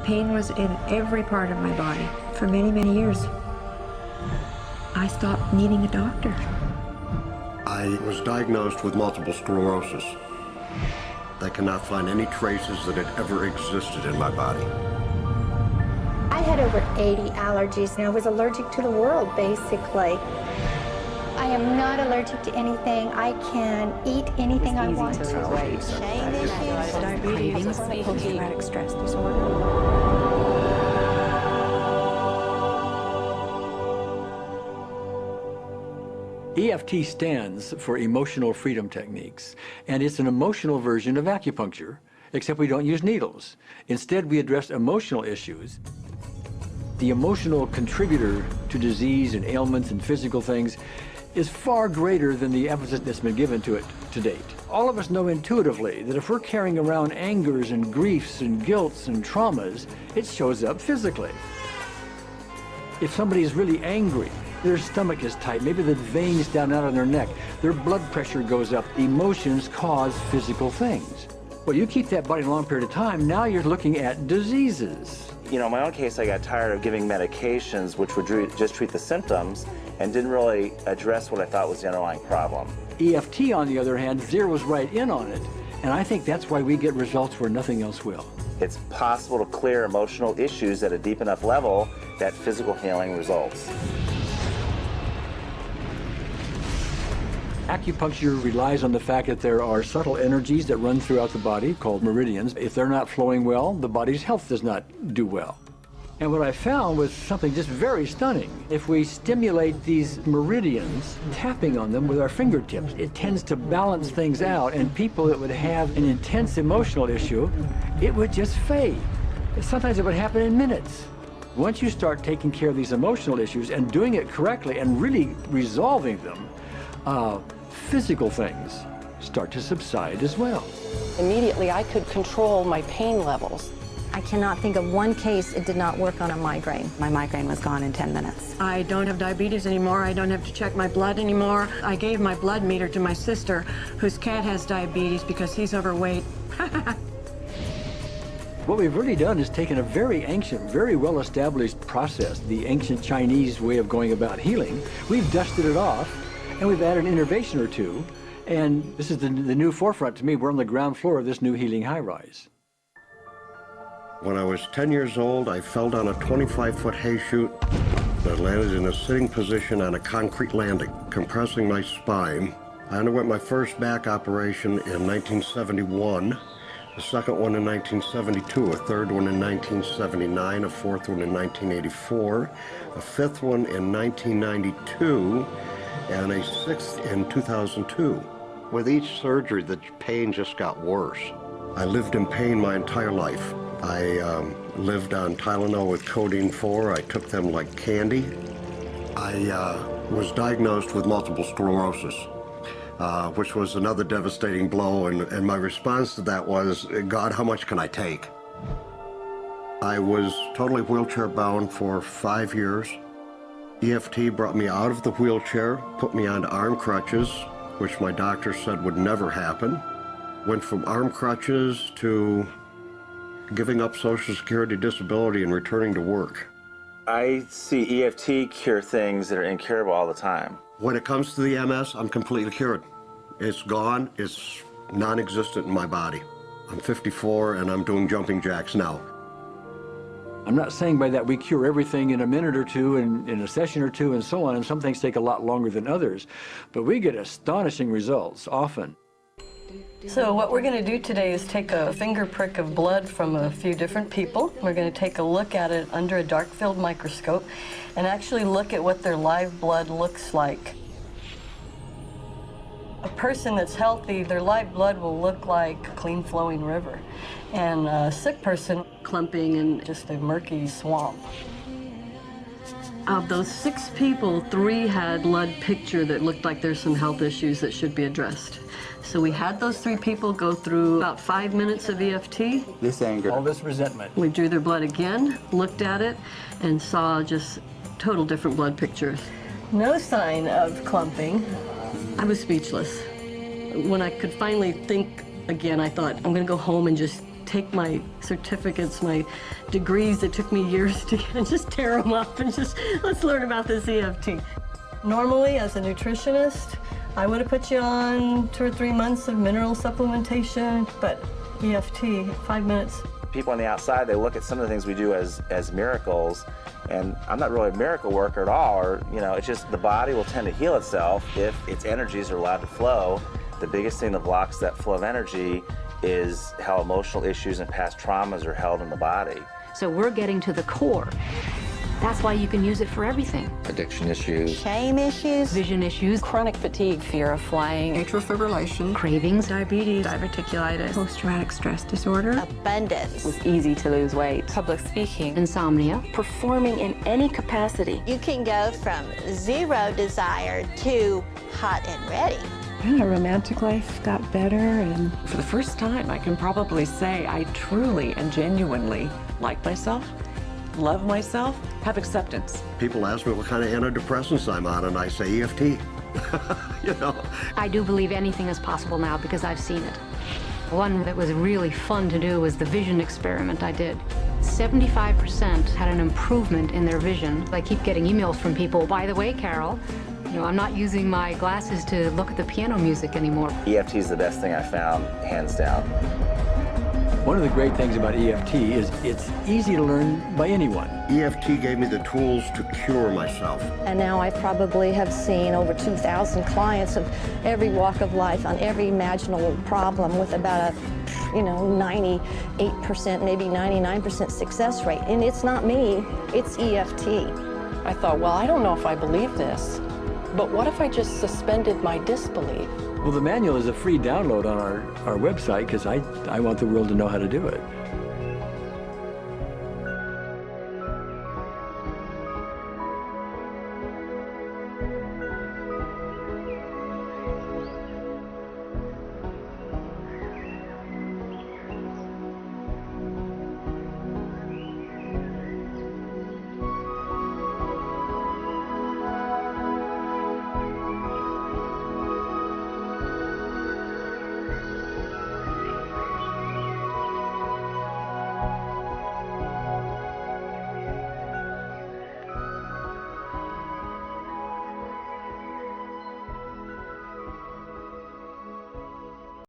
pain was in every part of my body for many, many years. I stopped needing a doctor. I was diagnosed with multiple sclerosis. They cannot find any traces that it ever existed in my body. I had over 80 allergies, and I was allergic to the world, basically. I am not allergic to anything. I can eat anything I want to. Diabetes, post-traumatic stress disorder. EFT stands for Emotional Freedom Techniques, and it's an emotional version of acupuncture, except we don't use needles. Instead, we address emotional issues. The emotional contributor to disease and ailments and physical things is far greater than the emphasis that's been given to it to date. All of us know intuitively that if we're carrying around angers and griefs and guilts and traumas, it shows up physically. If somebody is really angry, their stomach is tight, maybe the veins down out of their neck, their blood pressure goes up. Emotions cause physical things. Well, you keep that body a long period of time, now you're looking at diseases. You know, in my own case, I got tired of giving medications which would just treat the symptoms and didn't really address what I thought was the underlying problem. EFT, on the other hand, zeroes right in on it, and I think that's why we get results where nothing else will. It's possible to clear emotional issues at a deep enough level that physical healing results. Acupuncture relies on the fact that there are subtle energies that run throughout the body called meridians. If they're not flowing well, the body's health does not do well. And what I found was something just very stunning. If we stimulate these meridians, tapping on them with our fingertips, it tends to balance things out, and people that would have an intense emotional issue, it would just fade. Sometimes it would happen in minutes. Once you start taking care of these emotional issues and doing it correctly and really resolving them, physical things start to subside as well. Immediately, I could control my pain levels. I cannot think of one case it did not work on a migraine. My migraine was gone in 10 minutes. I don't have diabetes anymore. I don't have to check my blood anymore. I gave my blood meter to my sister, whose cat has diabetes because he's overweight. What we've really done is taken a very ancient, very well-established process, the ancient Chinese way of going about healing. We've dusted it off, and we've added an innovation or two, and this is the new forefront to me. We're on the ground floor of this new healing high-rise. When I was 10 years old, I fell down a 25-foot hay chute that landed in a sitting position on a concrete landing, compressing my spine. I underwent my first back operation in 1971, a second one in 1972, a third one in 1979, a fourth one in 1984, a fifth one in 1992, and a sixth in 2002. With each surgery, the pain just got worse. I lived in pain my entire life. I lived on Tylenol with codeine 4. I took them like candy. I was diagnosed with multiple sclerosis, which was another devastating blow, and my response to that was, God, how much can I take? I was totally wheelchair bound for 5 years. EFT brought me out of the wheelchair, put me onto arm crutches, which my doctor said would never happen. Went from arm crutches to giving up Social Security disability and returning to work. I see EFT cure things that are incurable all the time. When it comes to the MS, I'm completely cured. It's gone, it's non-existent in my body. I'm 54 and I'm doing jumping jacks now. I'm not saying by that we cure everything in a minute or two, and in a session or two, and so on, and some things take a lot longer than others, but we get astonishing results often. So what we're going to do today is take a finger prick of blood from a few different people. We're going to take a look at it under a dark field microscope and actually look at what their live blood looks like. A person that's healthy, their live blood will look like a clean flowing river, and a sick person clumping in just a murky swamp. Of those 6 people, 3 had blood picture that looked like there's some health issues that should be addressed. So we had those 3 people go through about 5 minutes of EFT. This anger. All this resentment. We drew their blood again, looked at it, and saw just total different blood pictures. No sign of clumping. I was speechless. When I could finally think again, I thought, I'm going to go home and just take my certificates, my degrees that took me years to get, and just tear them up and just, let's learn about this EFT. Normally, as a nutritionist, I would have put you on 2 or 3 months of mineral supplementation, but EFT, 5 minutes. People on the outside, they look at some of the things we do as miracles, and I'm not really a miracle worker at all, or, you know, it's just the body will tend to heal itself if its energies are allowed to flow. The biggest thing that blocks that flow of energy is how emotional issues and past traumas are held in the body. So we're getting to the core. That's why you can use it for everything. Addiction issues. Shame issues. Vision issues. Chronic fatigue, fear of flying, Atrial fibrillation, Cravings. diabetes, diverticulitis, post-traumatic stress disorder. Abundance. was easy to lose weight. Public speaking. Insomnia. Performing in any capacity. You can go from zero desire to hot and ready. And our romantic life got better, and for the first time, I can probably say I truly and genuinely like myself, love myself, have acceptance. People ask me what kind of antidepressants I'm on, and I say EFT. You know? I do believe anything is possible now because I've seen it. One that was really fun to do was the vision experiment I did. 75% had an improvement in their vision. I keep getting emails from people, by the way, Carol, you know, I'm not using my glasses to look at the piano music anymore. EFT is the best thing I found, hands down. One of the great things about EFT is it's easy to learn by anyone. EFT gave me the tools to cure myself. And now I probably have seen over 2,000 clients of every walk of life on every imaginable problem with about a, 98%, maybe 99% success rate. And it's not me, it's EFT. I thought, well, I don't know if I believe this, but what if I just suspended my disbelief? Well, the manual is a free download on our website because I want the world to know how to do it.